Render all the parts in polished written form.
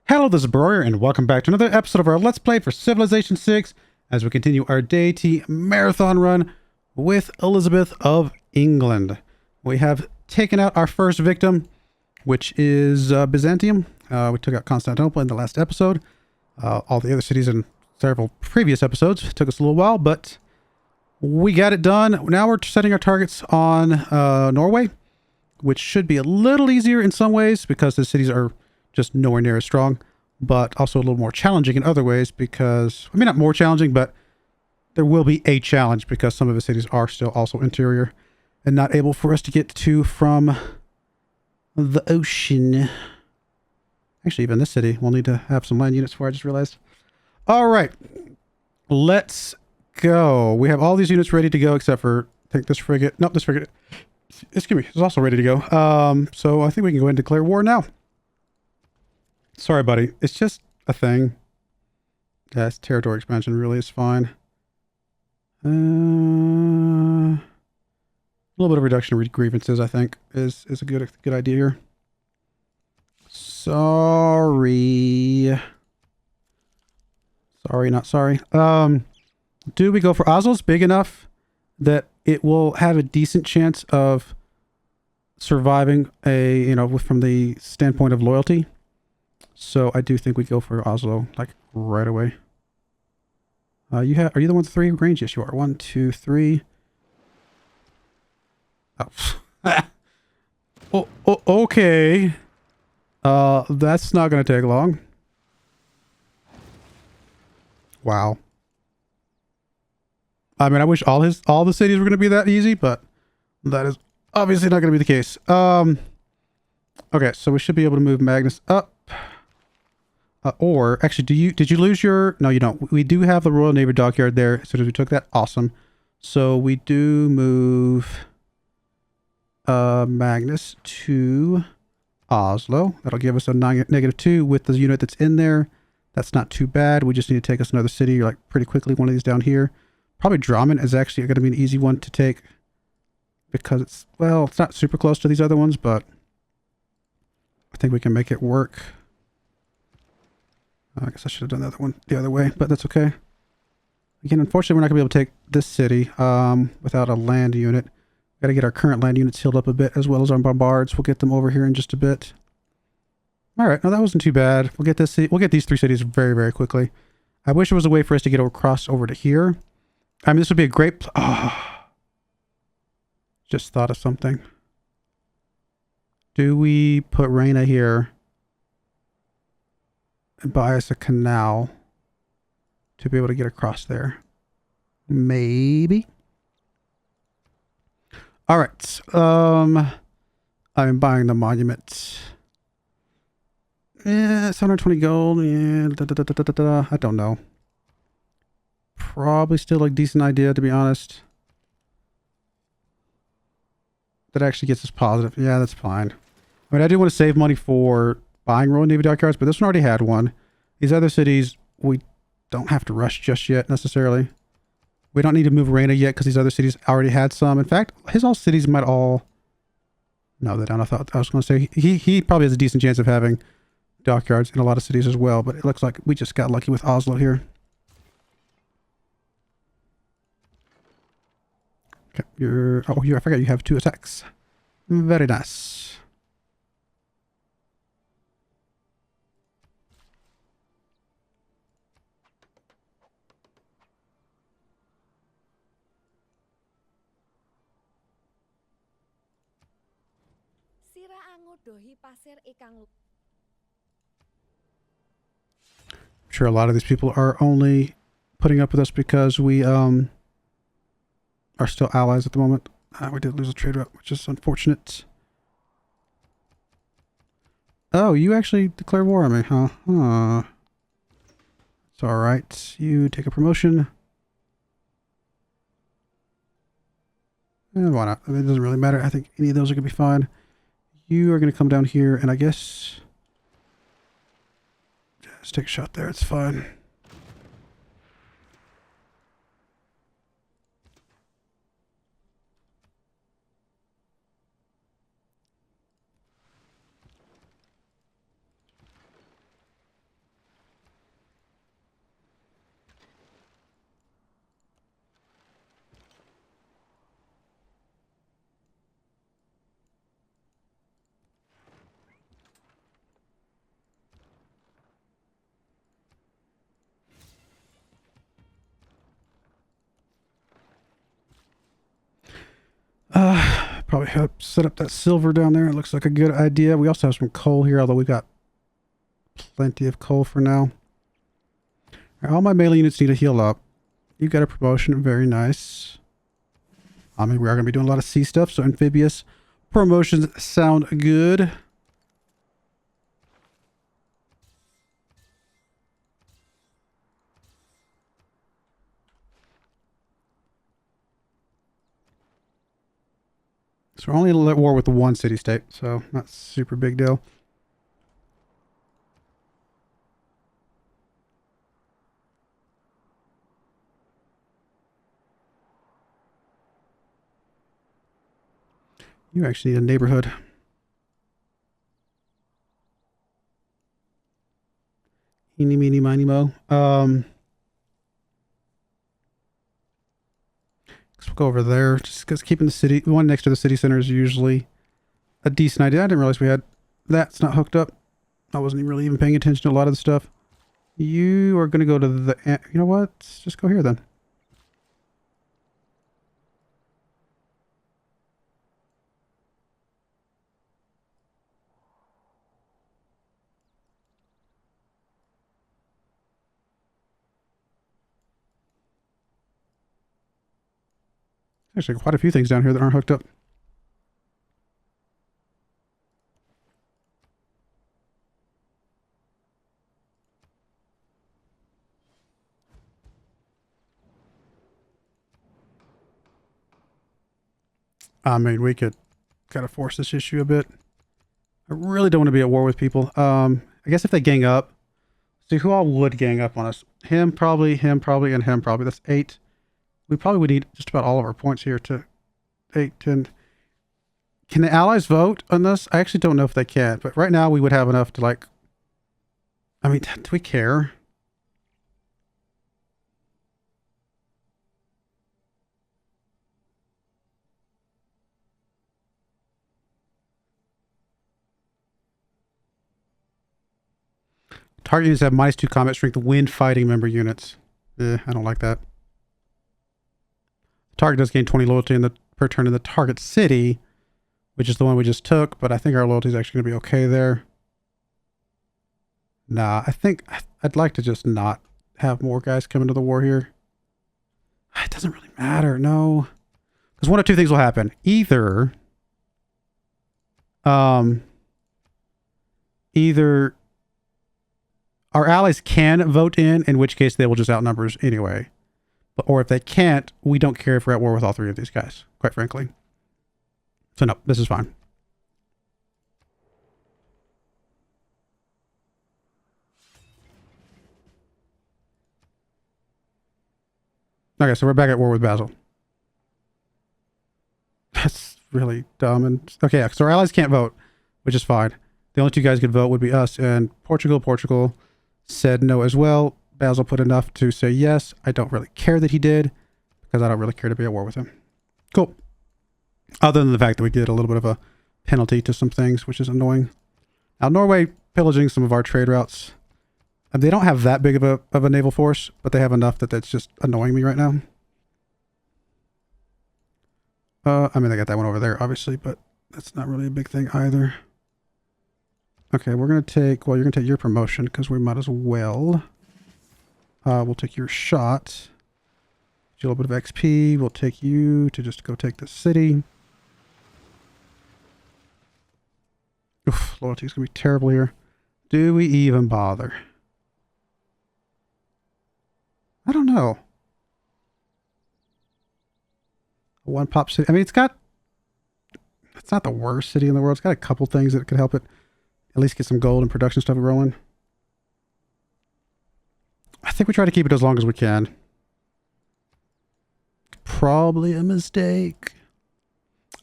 Hello, this is Broyar, and welcome back to another episode of our Let's Play for Civilization 6 as we continue our Deity marathon run with Elizabeth of England. We have taken out our first victim, which is Byzantium. We took out Constantinople in the last episode. All the other cities in several previous episodes. It took us a little while, but we got it done. Now we're setting our targets on Norway, which should be a little easier in some ways because the cities are just nowhere near as strong, but also a little more challenging in other ways because, I mean, not more challenging, but there will be a challenge because some of the cities are still also interior and not able for us to get to from the ocean. Actually, even this city will need to have some land units for, I just realized. All right, let's go. We have all these units ready to go except for, I think this frigate. Nope, this frigate, excuse me, is also ready to go. So I think we can go ahead and declare war now. Sorry, buddy. It's just a thing. Yes, territory expansion really is fine. A little bit of reduction of grievances, I think, is a good idea here. Sorry. Sorry, not sorry. Do we go for Oslo's big enough that it will have a decent chance of surviving from the standpoint of loyalty? So I do think we go for Oslo, like, right away. Are you the one with 3 range? Yes, you are. 1, 2, 3. Oh. Okay. That's not going to take long. Wow. I mean, I wish all the cities were going to be that easy, but that is obviously not going to be the case. Okay, so we should be able to move Magnus up. Or actually, did you lose your? No, you don't. We do have the Royal Navy dockyard there. As soon as we took that, awesome. So we do move Magnus to Oslo. That'll give us a -2 with the unit that's in there. That's not too bad. We just need to take us another city like pretty quickly. One of these down here. Probably Drammen is actually going to be an easy one to take because it's not super close to these other ones, but I think we can make it work. I guess I should have done the other one the other way, but that's okay. Again, unfortunately, we're not going to be able to take this city without a land unit. Got to get our current land units healed up a bit, as well as our bombards. We'll get them over here in just a bit. All right, no, that wasn't too bad. We'll get this city. We'll get these 3 cities very, very quickly. I wish there was a way for us to get across over to here. I mean, this would be a great. Just thought of something. Do we put Reina here and buy us a canal to be able to get across there? Maybe. All right. I'm buying the monument. Yeah, 720 gold. Yeah, I don't know. Probably still a decent idea, to be honest. That actually gets us positive. Yeah, that's fine. I mean, I do want to save money for buying Royal Navy dockyards, but this one already had one. These other cities, we don't have to rush just yet, necessarily. We don't need to move Reina yet, because these other cities already had some. In fact, his all cities might all... No, they don't. I was going to say, he probably has a decent chance of having dockyards in a lot of cities as well, but it looks like we just got lucky with Oslo here. Okay, I forgot you have 2 attacks. Very nice. I'm sure a lot of these people are only putting up with us because we are still allies at the moment. We did lose a trade route, which is unfortunate. Oh, you actually declared war on me, huh? It's alright. You take a promotion. Why not? I mean, it doesn't really matter. I think any of those are going to be fine. You are going to come down here, and I guess... Just take a shot there. It's fine. probably set up that silver down there. It looks like a good idea. We also have some coal here, although we got plenty of coal for now. Right, all my melee units need to heal up. You got a promotion. Very nice. I mean, we are going to be doing a lot of sea stuff, so amphibious promotions sound good. So we're only at war with the one city-state, so not super big deal. You actually need a neighborhood. Eeny, meeny, miny, mo. Let's go over there. Just because keeping the city, the one next to the city center is usually a decent idea. I didn't realize we had that's not hooked up. I wasn't really even paying attention to a lot of the stuff. You are going to go to the, you know what? Let's just go here then. Actually, quite a few things down here that aren't hooked up. I mean, we could kind of force this issue a bit. I really don't want to be at war with people. I guess if they gang up, see who all would gang up on us. Him probably, and him probably. That's 8. We probably would need just about all of our points here to 8, 10. Can the allies vote on this? I actually don't know if they can, but right now we would have enough to like, I mean, do we care? Target units have -2 combat strength when fighting member units. I don't like that. Target does gain 20 loyalty in the per turn in the target city, which is the one we just took, but I think our loyalty is actually going to be okay there. Nah, I think I'd like to just not have more guys come into the war here. It doesn't really matter, no. Because one of two things will happen. Either our allies can vote in which case they will just outnumber us anyway. Or if they can't, we don't care if we're at war with all 3 of these guys, quite frankly. So no, this is fine. Okay, so we're back at war with Basel. That's really dumb. And okay, so our allies can't vote, which is fine. The only 2 guys who could vote would be us and Portugal. Portugal said no as well. Basel put enough to say yes. I don't really care that he did, because I don't really care to be at war with him. Cool. Other than the fact that we get a little bit of a penalty to some things, which is annoying. Now, Norway pillaging some of our trade routes. They don't have that big of a naval force, but they have enough that that's just annoying me right now. I mean, I got that one over there, obviously, but that's not really a big thing either. Okay, we're going to take, well, you're going to take your promotion, because we might as well. We'll take your shot. Get you a little bit of XP. We'll take you to just go take the city. Oof, loyalty's going to be terrible here. Do we even bother? I don't know. One pop city. I mean, it's not the worst city in the world. It's got a couple things that could help it at least get some gold and production stuff rolling. I think we try to keep it as long as we can. Probably a mistake.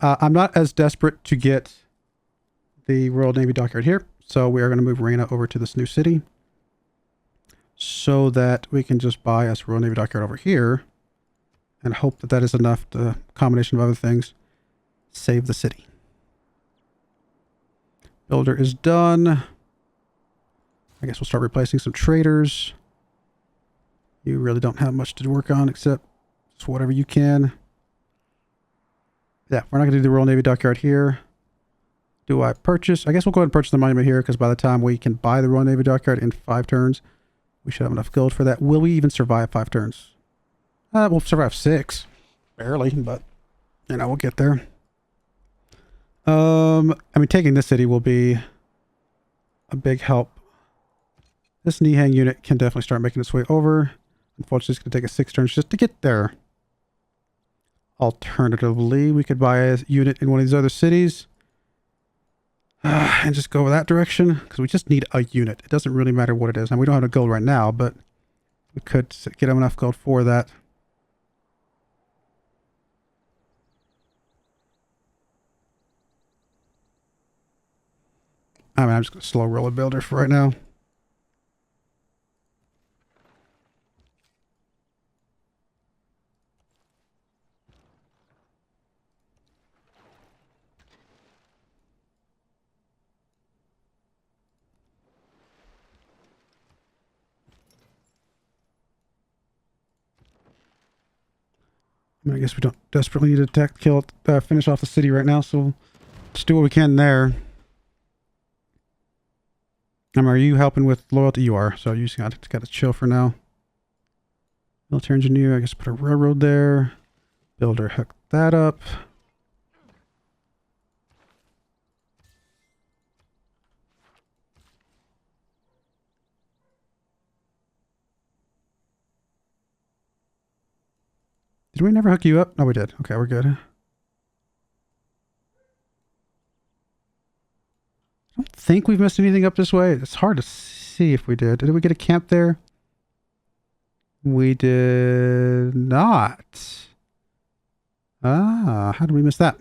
I'm not as desperate to get the Royal Navy dockyard here, so we are going to move Reina over to this new city so that we can just buy us Royal Navy dockyard over here and hope that that is enough to, combination of other things, save the city. Builder is done. I guess we'll start replacing some traders. You really don't have much to work on except just whatever you can. Yeah, we're not going to do the Royal Navy Dockyard here. Do I purchase? I guess we'll go ahead and purchase the monument here because by the time we can buy the Royal Navy Dockyard in 5 turns, we should have enough gold for that. Will we even survive 5 turns? We'll survive 6. Barely, but, you know, we'll get there. I mean, taking this city will be a big help. This Nihang unit can definitely start making its way over. Unfortunately, it's going to take us 6 turns just to get there. Alternatively, we could buy a unit in one of these other cities. And just go that direction. Because we just need a unit. It doesn't really matter what it is. Now, we don't have enough gold right now, but we could get enough gold for that. I mean, I'm just going to slow roll a builder for right now. I mean, I guess we don't desperately need to attack, finish off the city right now, so let's do what we can there. Are you helping with loyalty? You are, so you just got to chill for now. Military engineer, I guess put a railroad there. Builder, hook that up. Did we never hook you up? No, we did. Okay, we're good. I don't think we've missed anything up this way. It's hard to see if we did. Did we get a camp there? We did not. Ah, how did we miss that?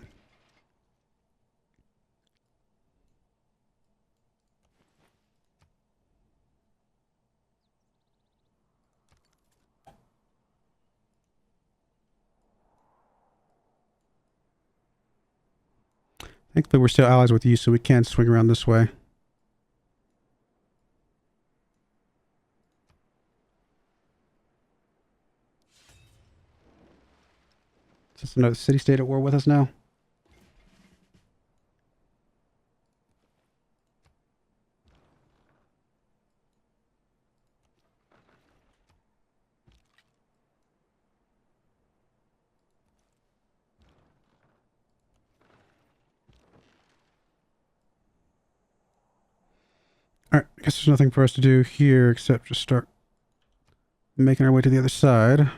Thankfully, we're still allies with you, so we can swing around this way. Is this another city-state at war with us now? Alright, I guess there's nothing for us to do here except just start making our way to the other side.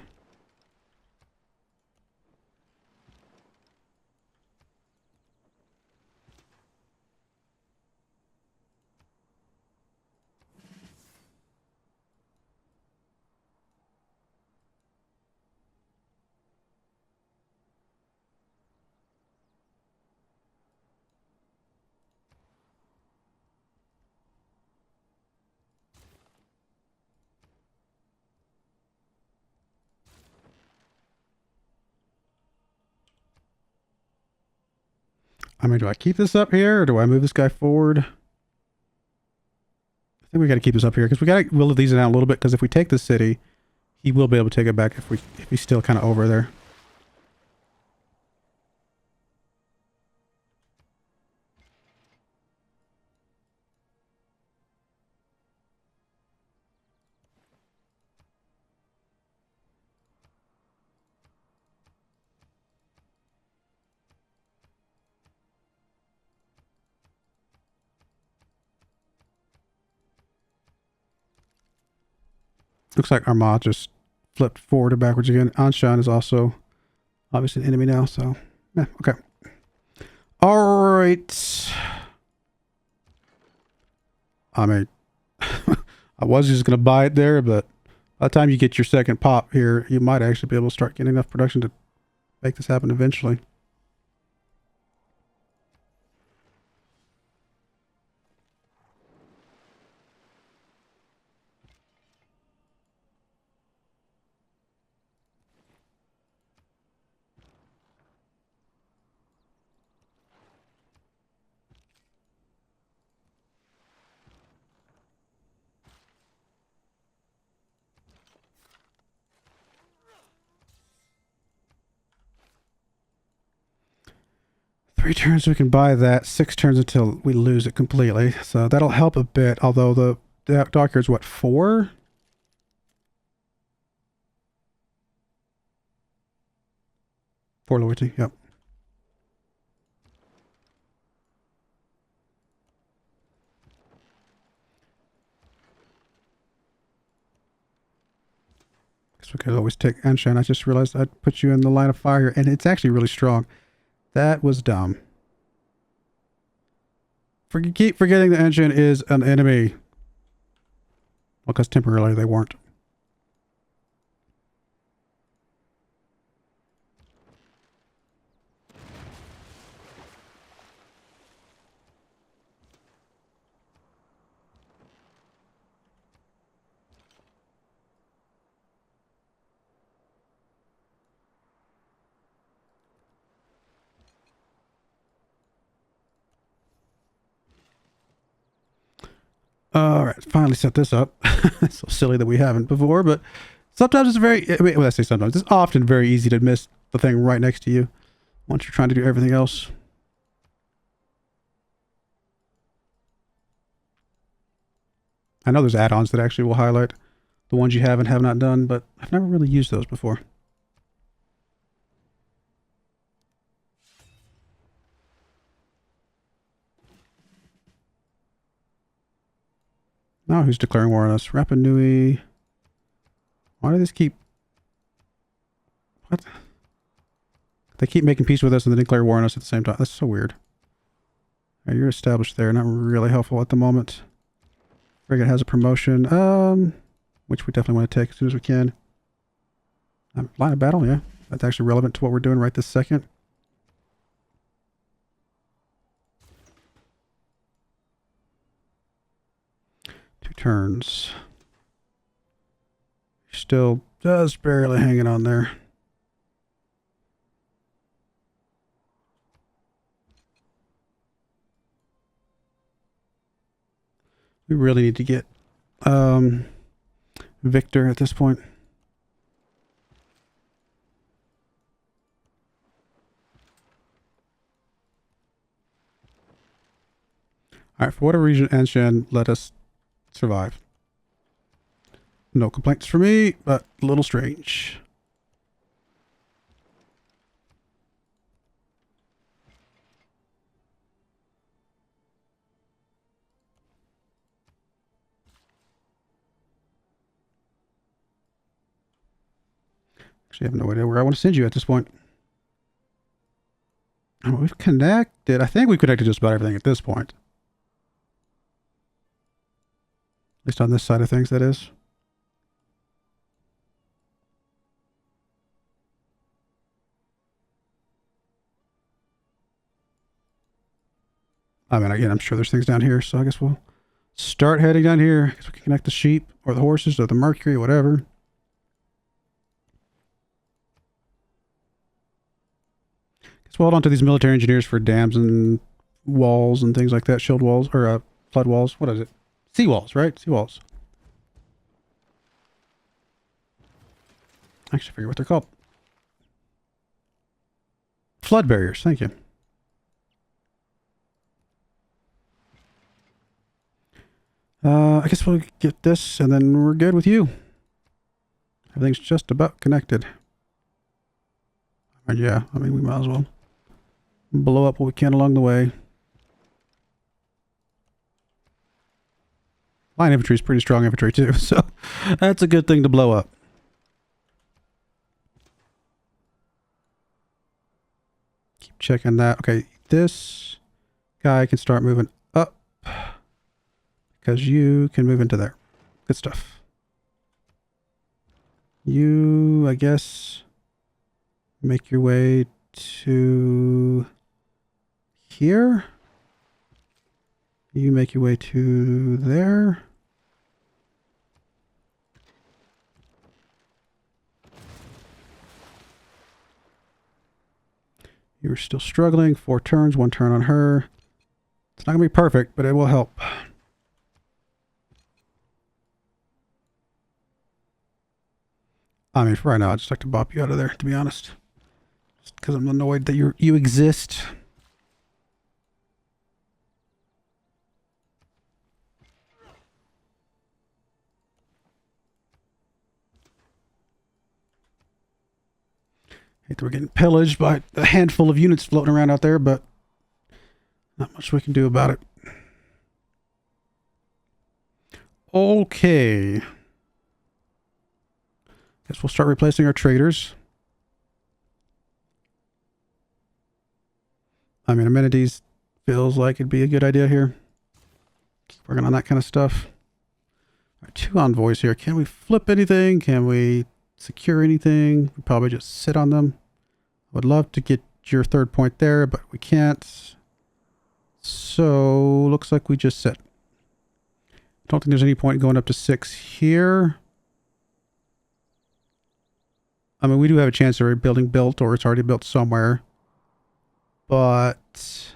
I mean, do I keep this up here or do I move this guy forward? I think we got to keep this up here because we got to will these down a little bit because if we take the city, he will be able to take it back if he's still kind of over there. Looks like Armagh just flipped forward or backwards again. Anshan is also obviously an enemy now, so yeah, okay. All right. I mean, I was just gonna buy it there, but by the time you get your second pop here, you might actually be able to start getting enough production to make this happen eventually. 3 turns we can buy that. 6 turns until we lose it completely. So that'll help a bit. Although the dockyard's what, 4? 4 loyalty, yep. Guess we could always take Enshan. I just realized I'd put you in the line of fire, and it's actually really strong. That was dumb. Keep forgetting the Enshan is an enemy. Well, because temporarily they weren't. All right, finally set this up. It's so silly that we haven't before, but sometimes it's when I say sometimes, it's often very easy to miss the thing right next to you once you're trying to do everything else. I know there's add-ons that actually will highlight the ones you have and have not done, but I've never really used those before. Now who's declaring war on us? Rapa Nui. Why do these keep... What? They keep making peace with us and then declare war on us at the same time. That's so weird. Right, you're established there. Not really helpful at the moment. Frigate has a promotion. Which we definitely want to take as soon as we can. Line of battle, yeah. That's actually relevant to what we're doing right this second. Turns. Still just barely hanging on there. We really need to get Victor at this point. All right, for whatever reason, Anshan let us survive. No complaints for me, but a little strange. Actually, I have no idea where I want to send you at this point. Oh, we've connected. I think we connected just about everything at this point. At least on this side of things, that is. I mean, again, I'm sure there's things down here, so I guess we'll start heading down here. I guess we can connect the sheep, or the horses, or the mercury, or whatever. Guess we'll hold on to these military engineers for dams and walls and things like that. Shield walls, or flood walls. What is it? Seawalls, right? Seawalls. Actually, I forget what they're called. Flood barriers, thank you. I guess we'll get this, and then we're good with you. Everything's just about connected. And yeah, I mean, we might as well blow up what we can along the way. Line infantry is pretty strong infantry too, so that's a good thing to blow up. Keep checking that. Okay, this guy can start moving up because you can move into there. Good stuff. You, I guess, make your way to here. You make your way to there. You're still struggling. 4 turns, 1 turn on her. It's not going to be perfect, but it will help. I mean, for right now, I'd just like to bop you out of there, to be honest. Just because I'm annoyed that you exist. Hate that we're getting pillaged by a handful of units floating around out there, but not much we can do about it. Okay. Guess we'll start replacing our traders. I mean, amenities feels like it'd be a good idea here. Keep working on that kind of stuff. All right, 2 envoys here. Can we flip anything? Can we secure anything? We probably just sit on them. Would love to get your 3rd point there, but we can't. So looks like we just sit. Don't think there's any point going up to 6 here. I mean, we do have a chance of a building built, or it's already built somewhere. But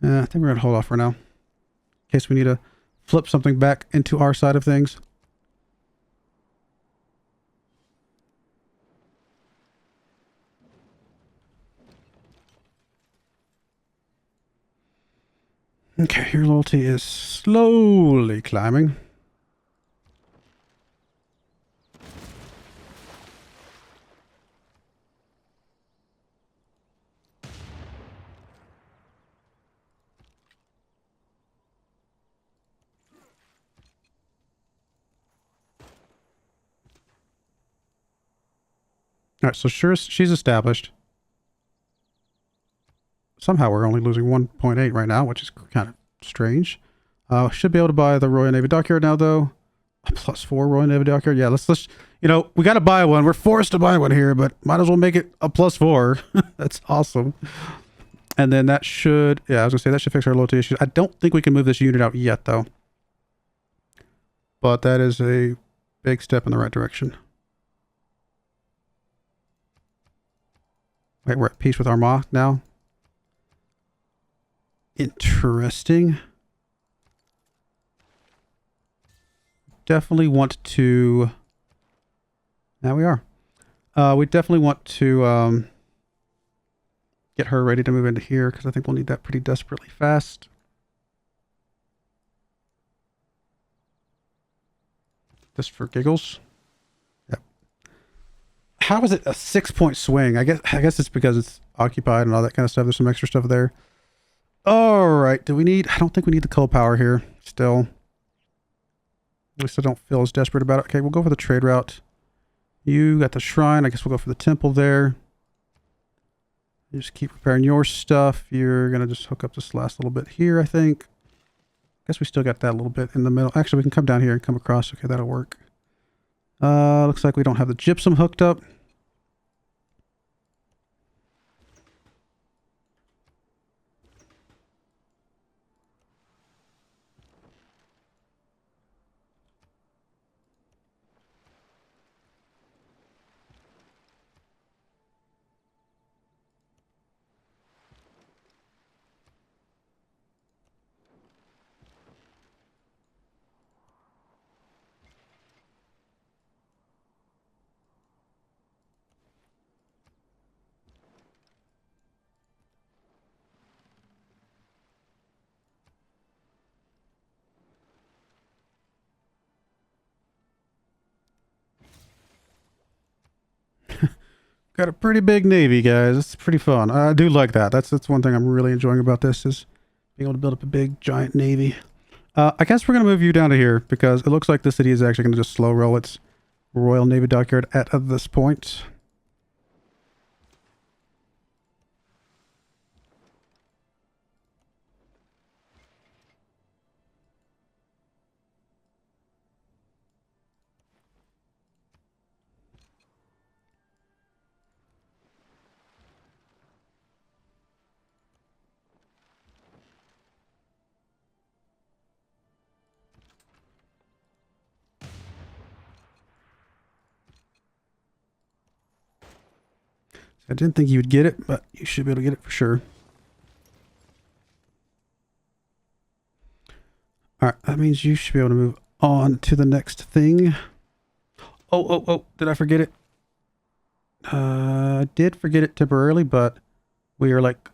I think we're going to hold off for now. In case we need to flip something back into our side of things. Okay, your loyalty is slowly climbing. All right, so sure, she's established. Somehow we're only losing 1.8 right now, which is kind of strange. Should be able to buy the Royal Navy Dockyard now, though. A +4 Royal Navy Dockyard. Yeah, let's you know, we got to buy one. We're forced to buy one here, but might as well make it a +4. That's awesome. And then that should, yeah, I was gonna say that should fix our loyalty issues. I don't think we can move this unit out yet, though. But that is a big step in the right direction. Wait, we're at peace with Armagh now. Interesting. Definitely want to... Now we are. We definitely want to get her ready to move into here, because I think we'll need that pretty desperately fast. Just for giggles. Yep. How is it a 6-point swing? I guess it's because it's occupied and all that kind of stuff. There's some extra stuff there. All right. Do we need... I don't think we need the coal power here still. At least I don't feel as desperate about it. Okay, we'll go for the trade route. You got the shrine. I guess we'll go for the temple there. You just keep repairing your stuff. You're going to just hook up this last little bit here, I think. Guess we still got that little bit in the middle. Actually, we can come down here and come across. Okay, that'll work. Looks like we don't have the gypsum hooked up. Got a pretty big navy, guys. It's pretty fun. I do like that. That's one thing I'm really enjoying about this, is being able to build up a big, giant navy. I guess we're going to move you down to here, because it looks like the city is actually going to just slow roll its Royal Navy Dockyard at this point. I didn't think you would get it, but you should be able to get it for sure. Alright, that means you should be able to move on to the next thing. Oh, did I forget it? I did forget it temporarily, but we are like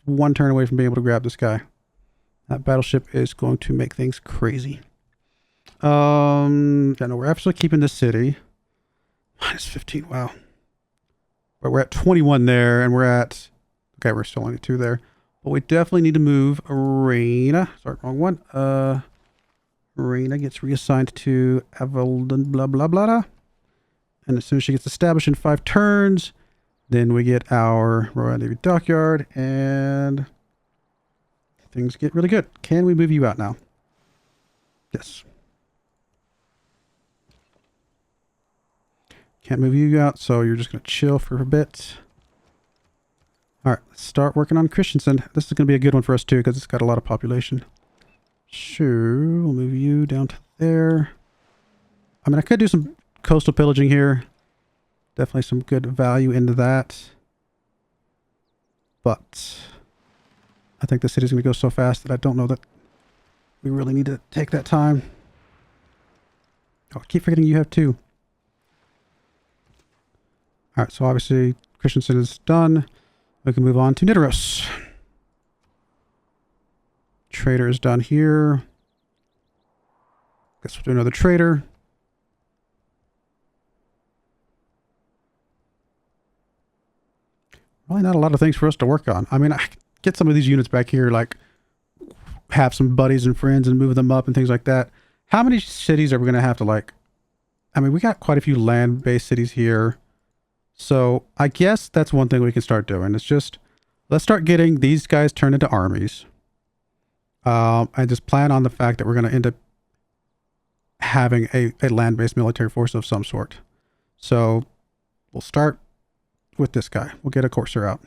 one turn away from being able to grab this guy. That battleship is going to make things crazy. Yeah, no, we're absolutely keeping the city. Minus 15, wow. But we're at 21 there, and we're at... Okay, we're still only 2 there. But we definitely need to move Reina. Sorry, wrong one. Reina gets reassigned to Evelyn, blah, blah, blah. And as soon as she gets established in 5 turns, then we get our Royal Navy Dockyard, and things get really good. Can we move you out now? Yes. Can't move you out, so you're just going to chill for a bit. All right, let's start working on Christensen. This is going to be a good one for us, too, because it's got a lot of population. Sure, we'll move you down to there. I mean, I could do some coastal pillaging here. Definitely some good value into that. But I think the city's going to go so fast that I don't know that we really need to take that time. Oh, I keep forgetting you have 2. All right, so obviously Christensen is done. We can move on to Nidaros. Trader is done here. Guess we'll do another trader. Really not a lot of things for us to work on. I mean, I could get some of these units back here, like have some buddies and friends and move them up and things like that. How many cities are we going to have to like... I mean, we got quite a few land-based cities here. So I guess that's one thing we can start doing. It's just, let's start getting these guys turned into armies. I just plan on the fact that we're going to end up having a land-based military force of some sort. So we'll start with this guy. We'll get a courser out.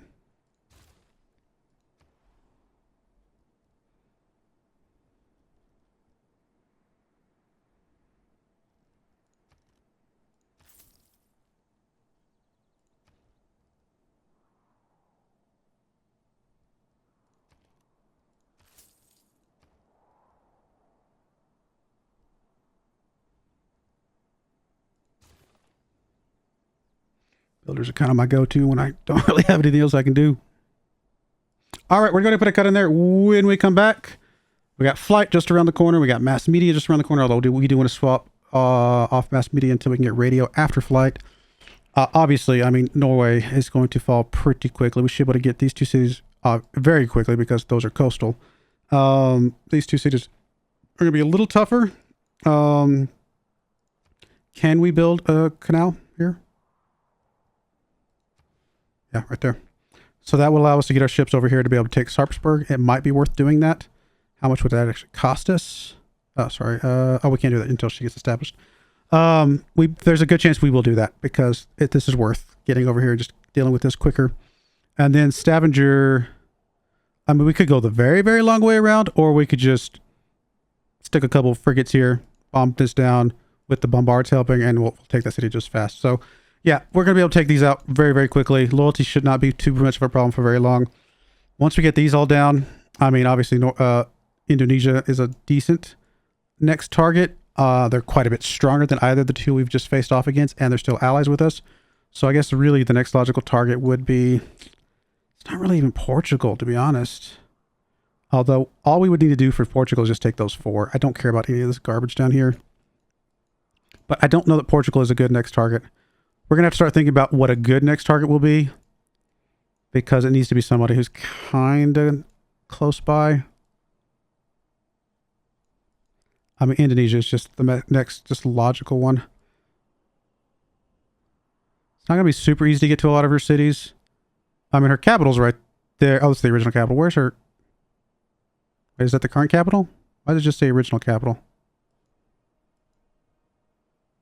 Builders are kind of my go-to when I don't really have anything else I can do. All right, we're going to put a cut in there. When we come back, we got flight just around the corner. We got mass media just around the corner, although we do want to swap off mass media until we can get radio after flight. Obviously, I mean, Norway is going to fall pretty quickly. We should be able to get these 2 cities very quickly because those are coastal. These 2 cities are going to be a little tougher. Can we build a canal here? Yeah, right there. So that will allow us to get our ships over here to be able to take Sarpsborg. It might be worth doing that. How much would that actually cost us? Oh, sorry. We can't do that until she gets established. There's a good chance we will do that because this is worth getting over here and just dealing with this quicker. And then Stavanger, I mean, we could go the very, very long way around, or we could just stick a couple of frigates here, bomb this down with the bombards helping, and we'll take that city just fast. So yeah, we're going to be able to take these out very, very quickly. Loyalty should not be too much of a problem for very long. Once we get these all down, I mean, obviously, Indonesia is a decent next target. They're quite a bit stronger than either of the 2 we've just faced off against, and they're still allies with us. So I guess really the next logical target would be... It's not really even Portugal, to be honest. Although, all we would need to do for Portugal is just take those 4. I don't care about any of this garbage down here. But I don't know that Portugal is a good next target. We're going to have to start thinking about what a good next target will be, because it needs to be somebody who's kind of close by. I mean, Indonesia is just the next just logical one. It's not going to be super easy to get to a lot of her cities. I mean, her capital's right there. Oh, it's the original capital. Where's her... Wait, is that the current capital? Why does it just say original capital?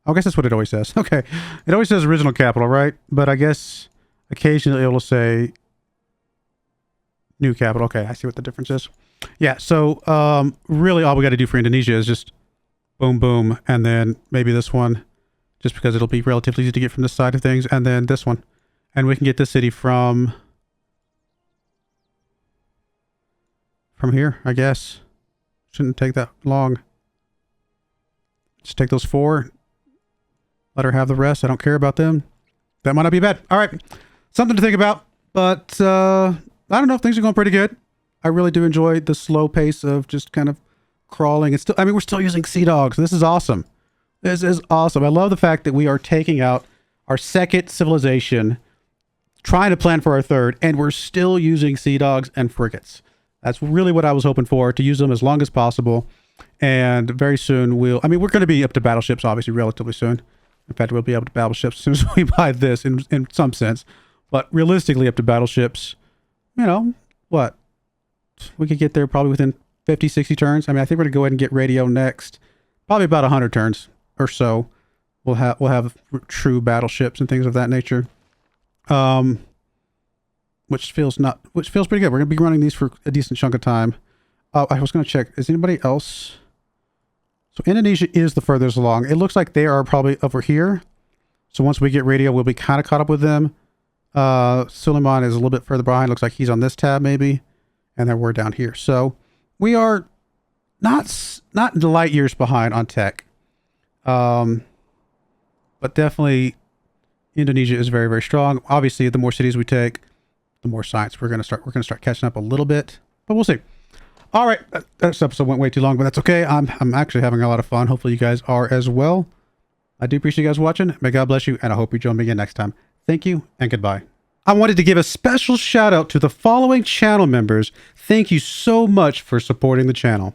I guess that's what it always says. Okay. It always says original capital, right? But I guess occasionally it will say new capital. Okay, I see what the difference is. Yeah, so really all we got to do for Indonesia is just boom, boom, and then maybe this one, just because it'll be relatively easy to get from this side of things, and then this one. And we can get this city from here, I guess. Shouldn't take that long. Just take those 4. Let her have the rest. I don't care about them. That might not be bad. All right. Something to think about. But I don't know. Things are going pretty good. I really do enjoy the slow pace of just kind of crawling. It's still, I mean, we're still using sea dogs. This is awesome. This is awesome. I love the fact that we are taking out our second civilization, trying to plan for our third, and we're still using sea dogs and frigates. That's really what I was hoping for, to use them as long as possible. And very soon we're going to be up to battleships, obviously, relatively soon. In fact, we'll be able to battleships as soon as we buy this, in some sense. But realistically, up to battleships, you know, what? We could get there probably within 50, 60 turns. I mean, I think we're going to go ahead and get radio next. Probably about 100 turns or so. We'll have true battleships and things of that nature. Which feels pretty good. We're going to be running these for a decent chunk of time. I was going to check. Is anybody else? So Indonesia is the furthest along. It looks like they are probably over here. So once we get radio, we'll be kind of caught up with them. Suleiman is a little bit further behind. Looks like he's on this tab maybe. And then we're down here. So we are not light years behind on tech. But definitely Indonesia is very, very strong. Obviously, the more cities we take, the more science we're going to start catching up a little bit. But we'll see. All right, this episode went way too long, but that's okay. I'm actually having a lot of fun. Hopefully you guys are as well. I do appreciate you guys watching. May God bless you, and I hope you join me again next time. Thank you, and goodbye. I wanted to give a special shout out to the following channel members. Thank you so much for supporting the channel.